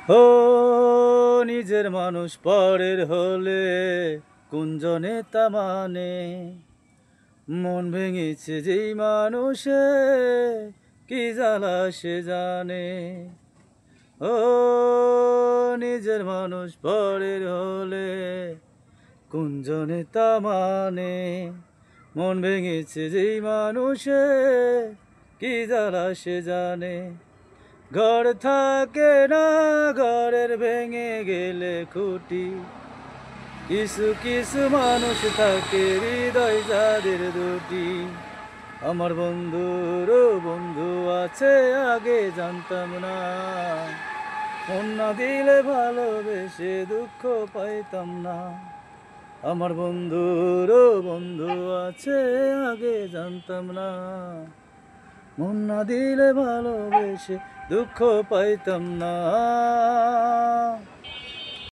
ও নিজের মানুষ পরের হলে কুঞ্জনে তা মানে, মন ভেঙেছে যেই মানুষে কি জ্বালা সে জানে। ও নিজের মানুষ পরের হলে কুঞ্জনে তা মানে, মন ভেঙেছে যেই মানুষে কি জ্বালা সে জানে। ঘর থাকে না ঘরের ভেঙে গেলে খুঁটি, কিছু কিছু মানুষ থাকে হৃদয় যাদের দুটি। আমার বন্ধুরও বন্ধু আছে আগে জানতাম না, মন না দিলে ভালোবেসে দুঃখ পাইতাম না। আমার বন্ধুরও বন্ধু আছে আগে জানতাম না, মন না দিলে ভালোবেসে দুঃখ পাইতাম না।